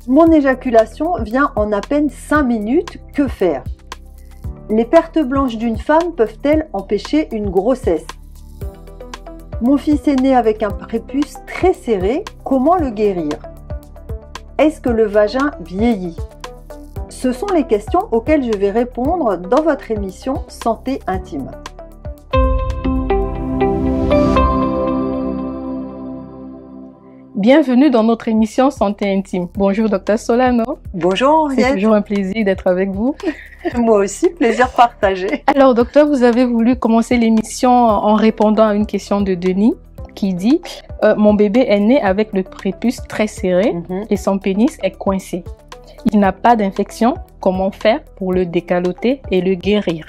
Mon éjaculation vient en à peine 5 minutes, que faire? Les pertes blanches d'une femme peuvent-elles empêcher une grossesse? Mon fils est né avec un prépuce très serré, comment le guérir? Est-ce que le vagin vieillit? Ce sont les questions auxquelles je vais répondre dans votre émission Santé Intime. Bienvenue dans notre émission Santé Intime. Bonjour Dr Solano. Bonjour Henriette. C'est toujours un plaisir d'être avec vous. Moi aussi, plaisir partagé. Alors docteur, vous avez voulu commencer l'émission en répondant à une question de Denis qui dit mon bébé est né avec le prépuce très serré et son pénis est coincé. Il n'a pas d'infection. Comment faire pour le décaloter et le guérir?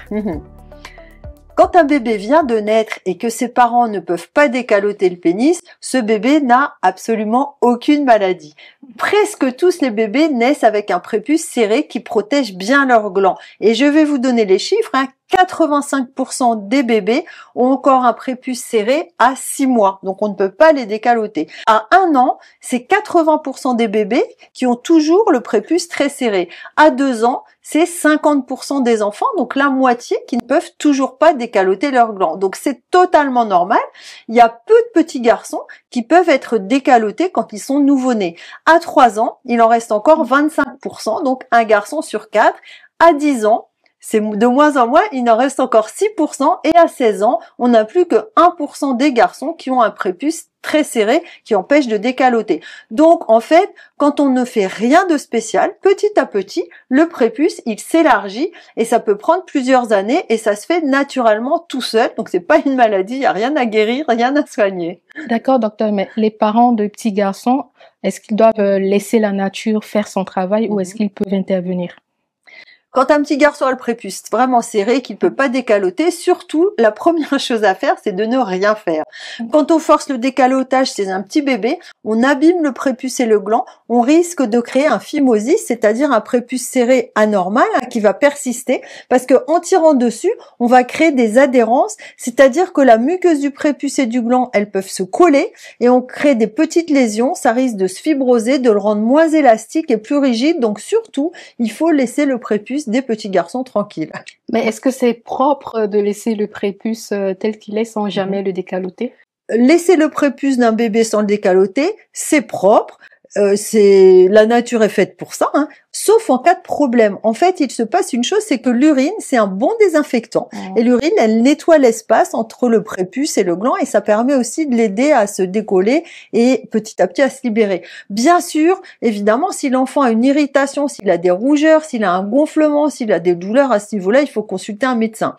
Quand un bébé vient de naître et que ses parents ne peuvent pas décaloter le pénis, ce bébé n'a absolument aucune maladie. Presque tous les bébés naissent avec un prépuce serré qui protège bien leurs glands. Et je vais vous donner les chiffres, 85% des bébés ont encore un prépuce serré à 6 mois, donc on ne peut pas les décaloter. À 1 an, c'est 80% des bébés qui ont toujours le prépuce très serré. À 2 ans, c'est 50% des enfants, donc la moitié, qui ne peuvent toujours pas décaloter leurs glands. Donc c'est totalement normal. Il y a peu de petits garçons qui peuvent être décalotés quand ils sont nouveau-nés. À 3 ans, il en reste encore 25%, donc un garçon sur 4. À 10 ans, c'est de moins en moins, il en reste encore 6%, et à 16 ans, on n'a plus que 1% des garçons qui ont un prépuce très serré qui empêche de décaloter. Donc en fait, quand on ne fait rien de spécial, petit à petit, le prépuce, il s'élargit et ça peut prendre plusieurs années et ça se fait naturellement tout seul. Donc c'est pas une maladie, il n'y a rien à guérir, rien à soigner. D'accord docteur, mais les parents de petits garçons, est-ce qu'ils doivent laisser la nature faire son travail ou est-ce qu'ils peuvent intervenir? Quand un petit garçon a le prépuce vraiment serré, qu'il ne peut pas décaloter, surtout, la première chose à faire, c'est de ne rien faire. Quand on force le décalotage chez un petit bébé, on abîme le prépuce et le gland, on risque de créer un phimosis, c'est-à-dire un prépuce serré anormal qui va persister, parce que en tirant dessus, on va créer des adhérences, c'est-à-dire que la muqueuse du prépuce et du gland, elles peuvent se coller, et on crée des petites lésions, ça risque de se fibroser, de le rendre moins élastique et plus rigide, donc surtout, il faut laisser le prépuce des petits garçons tranquilles. Mais est-ce que c'est propre de laisser le prépuce tel qu'il est sans jamais le décaloter? Laisser le prépuce d'un bébé sans le décaloter, c'est propre. La nature est faite pour ça, sauf en cas de problème. En fait, il se passe une chose, c'est que l'urine, c'est un bon désinfectant. Et l'urine, elle nettoie l'espace entre le prépuce et le gland et ça permet aussi de l'aider à se décoller et petit à petit à se libérer. Bien sûr, évidemment, si l'enfant a une irritation, s'il a des rougeurs, s'il a un gonflement, s'il a des douleurs à ce niveau-là, il faut consulter un médecin.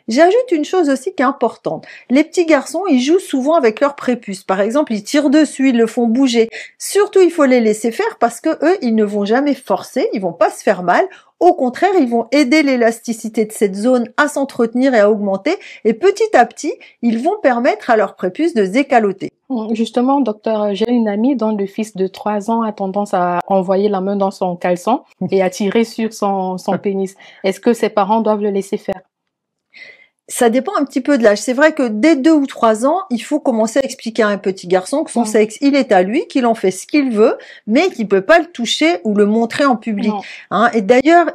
J'ajoute une chose aussi qui est importante. Les petits garçons, ils jouent souvent avec leur prépuce. Par exemple, ils tirent dessus, ils le font bouger. Surtout, il faut les laisser faire parce que eux, ils ne vont jamais forcer, ils vont pas se faire mal. Au contraire, ils vont aider l'élasticité de cette zone à s'entretenir et à augmenter. Et petit à petit, ils vont permettre à leur prépuce de se décaloter. Justement, docteur, j'ai une amie dont le fils de 3 ans a tendance à envoyer la main dans son caleçon et à tirer sur son pénis. Est-ce que ses parents doivent le laisser faire? Ça dépend un petit peu de l'âge. C'est vrai que dès 2 ou 3 ans, il faut commencer à expliquer à un petit garçon que son sexe, il est à lui, qu'il en fait ce qu'il veut, mais qu'il peut pas le toucher ou le montrer en public. Et d'ailleurs,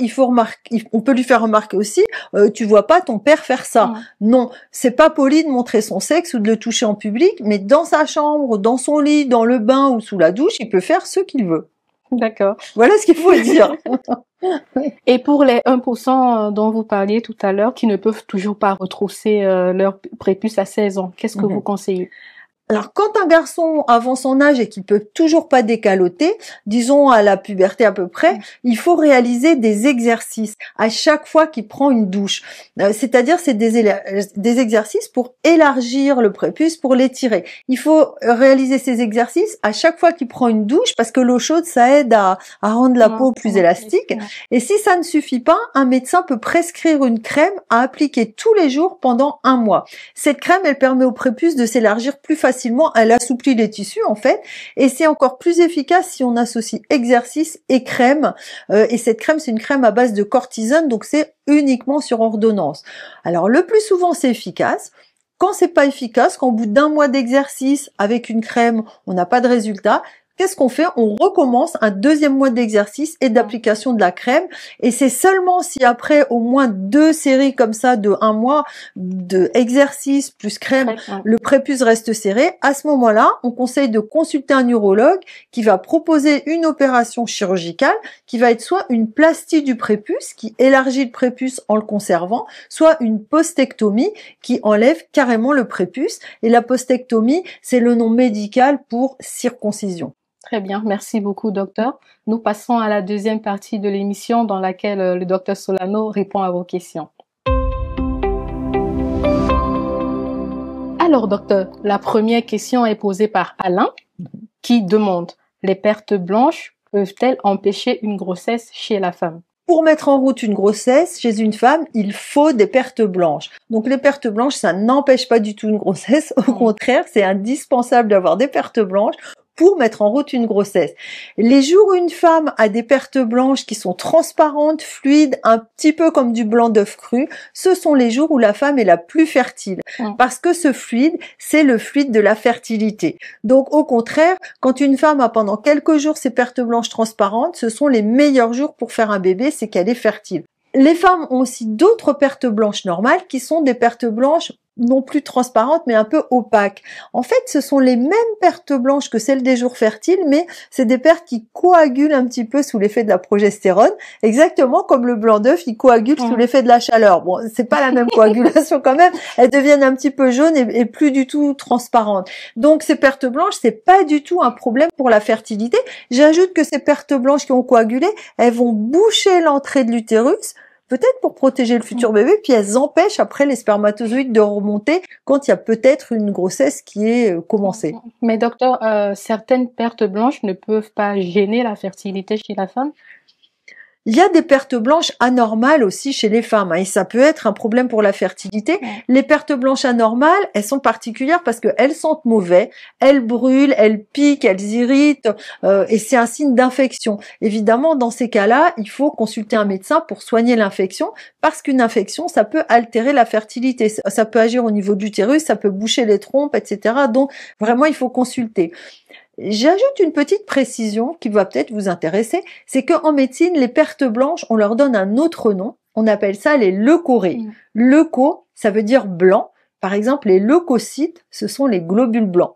on peut lui faire remarquer aussi, tu vois pas ton père faire ça. Non, c'est pas poli de montrer son sexe ou de le toucher en public, mais dans sa chambre, dans son lit, dans le bain ou sous la douche, il peut faire ce qu'il veut. D'accord. Voilà ce qu'il faut dire. Et pour les 1% dont vous parliez tout à l'heure, qui ne peuvent toujours pas retrousser leur prépuce à 16 ans, qu'est-ce que vous conseillez? Alors, quand un garçon avance son âge et qu'il peut toujours pas décaloter, disons à la puberté à peu près, il faut réaliser des exercices à chaque fois qu'il prend une douche. C'est-à-dire, c'est des exercices pour élargir le prépuce, pour l'étirer. Il faut réaliser ces exercices à chaque fois qu'il prend une douche parce que l'eau chaude, ça aide à rendre la peau plus élastique. Et si ça ne suffit pas, un médecin peut prescrire une crème à appliquer tous les jours pendant 1 mois. Cette crème, elle permet au prépuce de s'élargir plus facilement. Elle assouplit les tissus en fait, et c'est encore plus efficace si on associe exercice et crème. Et cette crème, c'est une crème à base de cortisone, donc c'est uniquement sur ordonnance. Alors le plus souvent, c'est efficace. Quand c'est pas efficace, qu'au bout d'1 mois d'exercice avec une crème, on n'a pas de résultat, qu'est-ce qu'on fait? On recommence un deuxième mois d'exercice et d'application de la crème. Et c'est seulement si après au moins 2 séries comme ça de 1 mois d'exercice plus crème, le prépuce reste serré. À ce moment-là, on conseille de consulter un urologue qui va proposer une opération chirurgicale qui va être soit une plastie du prépuce qui élargit le prépuce en le conservant, soit une postectomie qui enlève carrément le prépuce. Et la postectomie, c'est le nom médical pour circoncision. Très bien, merci beaucoup docteur. Nous passons à la deuxième partie de l'émission dans laquelle le docteur Solano répond à vos questions. Alors docteur, la première question est posée par Alain qui demande: les pertes blanches peuvent-elles empêcher une grossesse chez la femme? Pour mettre en route une grossesse chez une femme, il faut des pertes blanches. Donc les pertes blanches, ça n'empêche pas du tout une grossesse. Au contraire, c'est indispensable d'avoir des pertes blanches pour mettre en route une grossesse. Les jours où une femme a des pertes blanches qui sont transparentes, fluides, un petit peu comme du blanc d'œuf cru, ce sont les jours où la femme est la plus fertile. Parce que ce fluide, c'est le fluide de la fertilité. Donc au contraire, quand une femme a pendant quelques jours ces pertes blanches transparentes, ce sont les meilleurs jours pour faire un bébé, c'est qu'elle est fertile. Les femmes ont aussi d'autres pertes blanches normales qui sont des pertes blanches non plus transparentes mais un peu opaques. En fait, ce sont les mêmes pertes blanches que celles des jours fertiles, mais c'est des pertes qui coagulent un petit peu sous l'effet de la progestérone, exactement comme le blanc d'œuf, il coagule sous l'effet de la chaleur. Bon, c'est pas la même coagulation quand même, elles deviennent un petit peu jaunes et plus du tout transparentes. Donc ces pertes blanches, c'est pas du tout un problème pour la fertilité. J'ajoute que ces pertes blanches qui ont coagulé, elles vont boucher l'entrée de l'utérus, peut-être pour protéger le futur bébé, puis elles empêchent après les spermatozoïdes de remonter quand il y a peut-être une grossesse qui est commencée. Mais docteur, certaines pertes blanches ne peuvent pas gêner la fertilité chez la femme? Il y a des pertes blanches anormales aussi chez les femmes, et ça peut être un problème pour la fertilité. Les pertes blanches anormales, elles sont particulières parce qu'elles sentent mauvais, elles brûlent, elles piquent, elles irritent, et c'est un signe d'infection. Évidemment, dans ces cas-là, il faut consulter un médecin pour soigner l'infection, parce qu'une infection, ça peut altérer la fertilité. Ça peut agir au niveau de l'utérus, ça peut boucher les trompes, etc. Donc, vraiment, il faut consulter. J'ajoute une petite précision qui va peut-être vous intéresser, c'est qu'en médecine, les pertes blanches, on leur donne un autre nom, on appelle ça les leucorrhées. Leuco, ça veut dire blanc. Par exemple, les leucocytes, ce sont les globules blancs.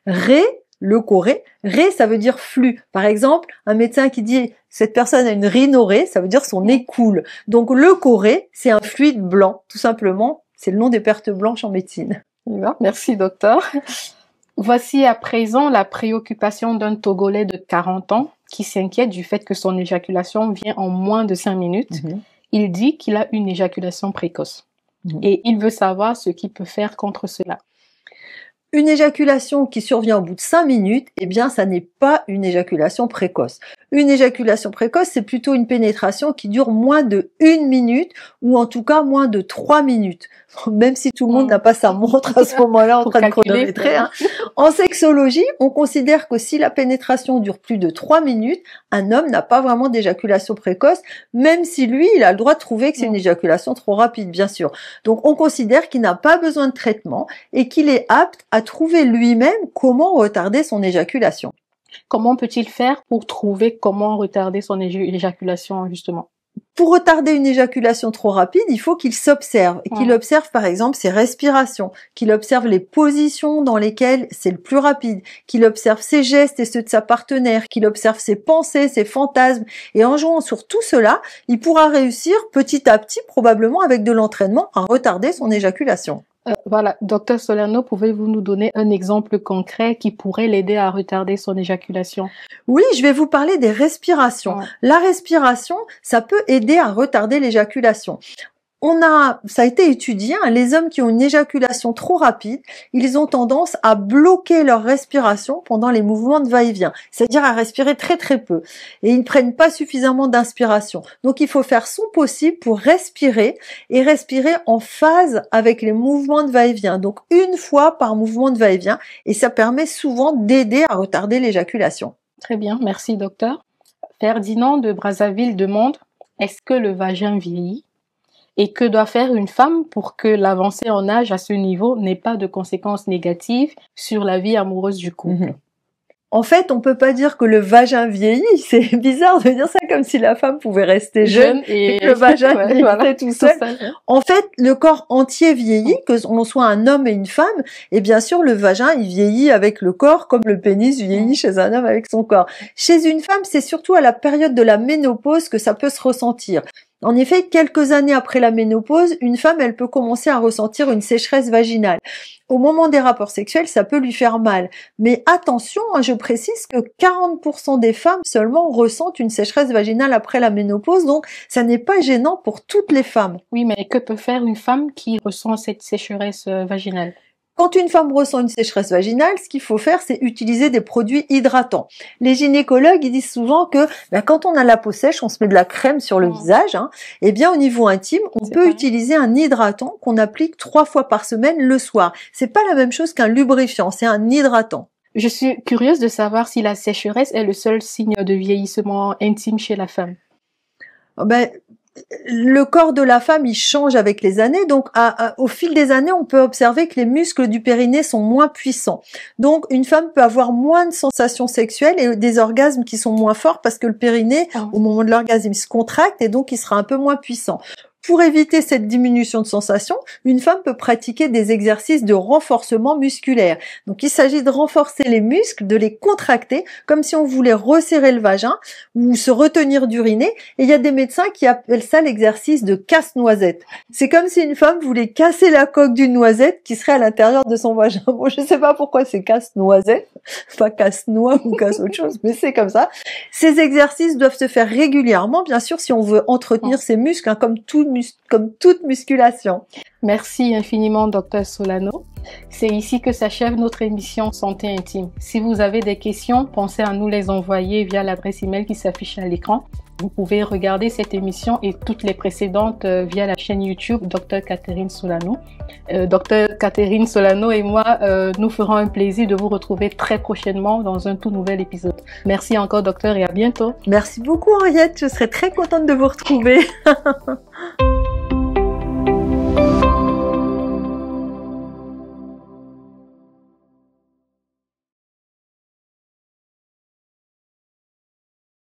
Ré, leucorrhée, ré, ça veut dire flux. Par exemple, un médecin qui dit cette personne a une rhinorrhée, ça veut dire son nez coule. Donc leucorrhée, c'est un fluide blanc, tout simplement. C'est le nom des pertes blanches en médecine. Merci docteur. Voici à présent la préoccupation d'un Togolais de 40 ans qui s'inquiète du fait que son éjaculation vient en moins de 5 minutes. Il dit qu'il a une éjaculation précoce et il veut savoir ce qu'il peut faire contre cela. Une éjaculation qui survient au bout de 5 minutes, eh bien, ça n'est pas une éjaculation précoce. Une éjaculation précoce, c'est plutôt une pénétration qui dure moins de 1 minute ou en tout cas moins de 3 minutes. Même si tout le monde n'a pas sa montre à ce moment-là en train de chronométrer. En sexologie, on considère que si la pénétration dure plus de 3 minutes, un homme n'a pas vraiment d'éjaculation précoce, même si lui, il a le droit de trouver que c'est une éjaculation trop rapide, bien sûr. Donc, on considère qu'il n'a pas besoin de traitement et qu'il est apte à trouver lui-même comment retarder son éjaculation. Comment peut-il faire pour trouver comment retarder son éjaculation, justement? Pour retarder une éjaculation trop rapide, il faut qu'il s'observe, qu'il observe par exemple ses respirations, qu'il observe les positions dans lesquelles c'est le plus rapide, qu'il observe ses gestes et ceux de sa partenaire, qu'il observe ses pensées, ses fantasmes, et en jouant sur tout cela, il pourra réussir petit à petit, probablement avec de l'entraînement, à retarder son éjaculation. Voilà, docteur Solano, pouvez-vous nous donner un exemple concret qui pourrait l'aider à retarder son éjaculation? Oui, je vais vous parler des respirations. La respiration, ça peut aider à retarder l'éjaculation. Ça a été étudié, les hommes qui ont une éjaculation trop rapide, ils ont tendance à bloquer leur respiration pendant les mouvements de va-et-vient, c'est-à-dire à respirer très très peu. Et ils ne prennent pas suffisamment d'inspiration. Donc il faut faire son possible pour respirer et respirer en phase avec les mouvements de va-et-vient. Donc une fois par mouvement de va-et-vient, et ça permet souvent d'aider à retarder l'éjaculation. Très bien, merci docteur. Ferdinand de Brazzaville demande: est-ce que le vagin vieillit? Et que doit faire une femme pour que l'avancée en âge à ce niveau n'ait pas de conséquences négatives sur la vie amoureuse du couple? En fait, on peut pas dire que le vagin vieillit. C'est bizarre de dire ça comme si la femme pouvait rester jeune et que le vagin vieillissait tout seul. En fait, le corps entier vieillit, que l'on soit un homme et une femme. Et bien sûr, le vagin, il vieillit avec le corps, comme le pénis vieillit chez un homme avec son corps. Chez une femme, c'est surtout à la période de la ménopause que ça peut se ressentir. En effet, quelques années après la ménopause, une femme, elle peut commencer à ressentir une sécheresse vaginale. Au moment des rapports sexuels, ça peut lui faire mal. Mais attention, je précise que 40% des femmes seulement ressentent une sécheresse vaginale après la ménopause, donc ça n'est pas gênant pour toutes les femmes. Oui, mais que peut faire une femme qui ressent cette sécheresse vaginale? Quand une femme ressent une sécheresse vaginale, ce qu'il faut faire, c'est utiliser des produits hydratants. Les gynécologues, ils disent souvent que quand on a la peau sèche, on se met de la crème sur le visage. Et bien, au niveau intime, on peut utiliser un hydratant qu'on applique 3 fois par semaine le soir. C'est pas la même chose qu'un lubrifiant, c'est un hydratant. Je suis curieuse de savoir si la sécheresse est le seul signe de vieillissement intime chez la femme. Le corps de la femme, il change avec les années. Donc, au fil des années, on peut observer que les muscles du périnée sont moins puissants. Donc, une femme peut avoir moins de sensations sexuelles et des orgasmes qui sont moins forts parce que le périnée, au moment de l'orgasme, il se contracte et donc il sera un peu moins puissant. Pour éviter cette diminution de sensation, une femme peut pratiquer des exercices de renforcement musculaire. Donc, il s'agit de renforcer les muscles, de les contracter, comme si on voulait resserrer le vagin ou se retenir d'uriner. Et il y a des médecins qui appellent ça l'exercice de casse-noisette. C'est comme si une femme voulait casser la coque d'une noisette qui serait à l'intérieur de son vagin. Bon, je sais pas pourquoi c'est casse-noisette, pas casse-noix ou casse autre chose, mais c'est comme ça. Ces exercices doivent se faire régulièrement, bien sûr, si on veut entretenir ses muscles, comme toute musculation. Merci infiniment, Dr Solano. C'est ici que s'achève notre émission Santé Intime. Si vous avez des questions, pensez à nous les envoyer via l'adresse email qui s'affiche à l'écran. Vous pouvez regarder cette émission et toutes les précédentes via la chaîne YouTube Dr Catherine Solano. Dr Catherine Solano et moi, nous ferons un plaisir de vous retrouver très prochainement dans un tout nouvel épisode. Merci encore, docteur, et à bientôt. Merci beaucoup, Henriette. Je serai très contente de vous retrouver.